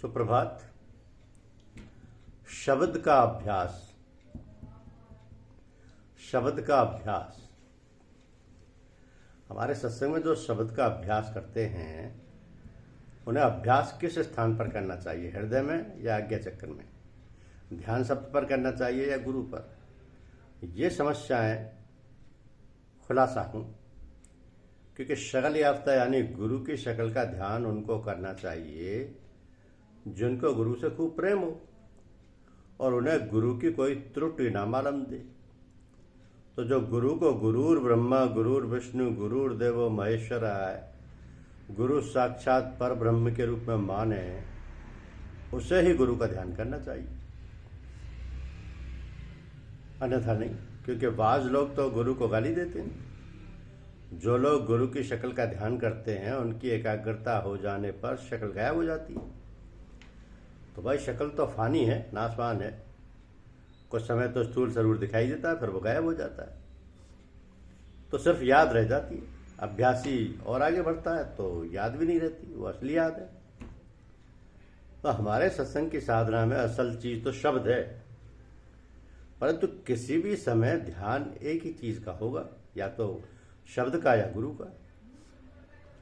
सुप्रभात। शब्द का अभ्यास। शब्द का अभ्यास। हमारे सत्संग में जो शब्द का अभ्यास करते हैं उन्हें अभ्यास किस स्थान पर करना चाहिए, हृदय में या आज्ञा चक्र में, ध्यान शब्द पर करना चाहिए या गुरु पर, ये समस्याएं खुलासा हूं। क्योंकि शकल याफ्ता यानी गुरु की शक्ल का ध्यान उनको करना चाहिए जिनको गुरु से खूब प्रेम हो और उन्हें गुरु की कोई त्रुटि ना मालूम दे। तो जो गुरु को गुरुर ब्रह्मा गुरुर विष्णु गुरुर देवो महेश्वर है, गुरु साक्षात पर ब्रह्म के रूप में माने, उसे ही गुरु का ध्यान करना चाहिए, अन्यथा नहीं। क्योंकि बाज लोग तो गुरु को गाली देते हैं। जो लोग गुरु की शक्ल का ध्यान करते हैं उनकी एकाग्रता हो जाने पर शक्ल गायब हो जाती है। तो भाई शक्ल तो फानी है, नाशवान है, कुछ समय तो स्थूल जरूर दिखाई देता है, फिर वो गायब हो जाता है, तो सिर्फ याद रह जाती है। अभ्यासी और आगे बढ़ता है तो याद भी नहीं रहती, वो असली याद है। तो हमारे सत्संग की साधना में असल चीज तो शब्द है, परंतु किसी भी समय ध्यान एक ही चीज का होगा, या तो शब्द का या गुरु का।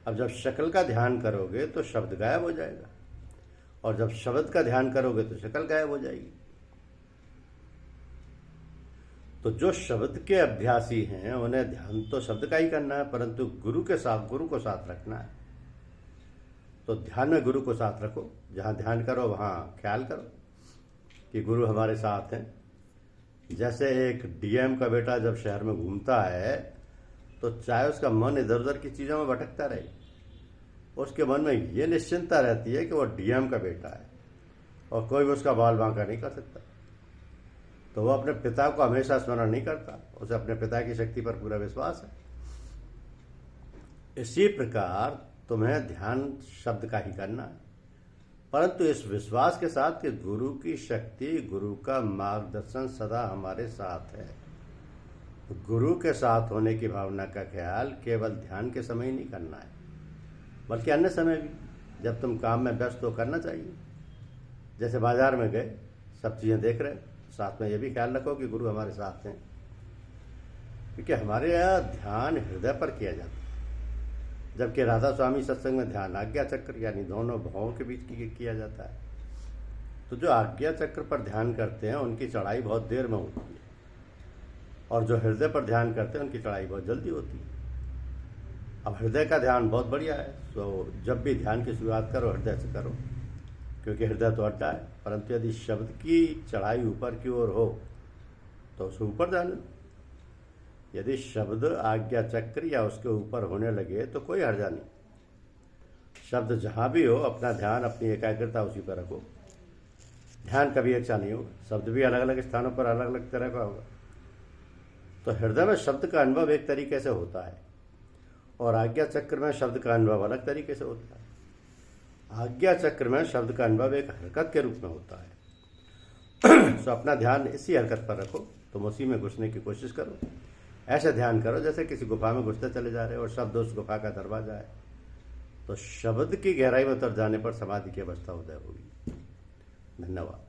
अब जब शक्ल का ध्यान करोगे तो शब्द गायब हो जाएगा, और जब शब्द का ध्यान करोगे तो शक्ल गायब हो जाएगी। तो जो शब्द के अभ्यासी हैं उन्हें ध्यान तो शब्द का ही करना है, परंतु गुरु को साथ रखना है। तो ध्यान में गुरु को साथ रखो। जहां ध्यान करो वहां ख्याल करो कि गुरु हमारे साथ हैं। जैसे एक डीएम का बेटा जब शहर में घूमता है तो चाहे उसका मन इधर उधर की चीजों में भटकता रहे, उसके मन में ये निश्चिंतता रहती है कि वो डीएम का बेटा है और कोई भी उसका बाल बांका नहीं कर सकता। तो वो अपने पिता को हमेशा स्मरण नहीं करता, उसे अपने पिता की शक्ति पर पूरा विश्वास है। इसी प्रकार तुम्हें ध्यान शब्द का ही करना है, परंतु इस विश्वास के साथ कि गुरु की शक्ति, गुरु का मार्गदर्शन सदा हमारे साथ है। गुरु के साथ होने की भावना का ख्याल केवल ध्यान के समय ही नहीं करना है, बल्कि अन्य समय भी, जब तुम काम में व्यस्त हो, करना चाहिए। जैसे बाजार में गए, सब चीजें देख रहे, साथ में ये भी ख्याल रखो कि गुरु हमारे साथ हैं। क्योंकि हमारे यहाँ ध्यान हृदय पर किया जाता है, जबकि राधा स्वामी सत्संग में ध्यान आज्ञा चक्र यानी दोनों भावों के बीच किया जाता है। तो जो आज्ञा चक्र पर ध्यान करते हैं उनकी चढ़ाई बहुत देर में होती है, और जो हृदय पर ध्यान करते हैं उनकी चढ़ाई बहुत जल्दी होती है। अब हृदय का ध्यान बहुत बढ़िया है, तो जब भी ध्यान की शुरुआत करो हृदय से करो, क्योंकि हृदय तो अड्डा है। परंतु यदि शब्द की चढ़ाई ऊपर की ओर हो तो उसे ऊपर ध्यान लो। यदि शब्द आज्ञा चक्र या उसके ऊपर होने लगे तो कोई हर्जा नहीं। शब्द जहां भी हो अपना ध्यान, अपनी एकाग्रता उसी पर रखो। ध्यान कभी एक सा नहीं होगा, शब्द भी अलग अलग स्थानों पर अलग अलग तरह का होगा। तो हृदय में शब्द का अनुभव एक तरीके से होता है और आज्ञा चक्र में शब्द का अनुभव अलग तरीके से होता है। आज्ञा चक्र में शब्द का अनुभव एक हरकत के रूप में होता है। तो अपना ध्यान इसी हरकत पर रखो, तुम उसी में घुसने की कोशिश करो। ऐसे ध्यान करो जैसे किसी गुफा में घुसते चले जा रहे हो और शब्द उस गुफा का दरवाजा है। तो शब्द की गहराई में उतर जाने पर समाधि की अवस्था उदय होगी। धन्यवाद।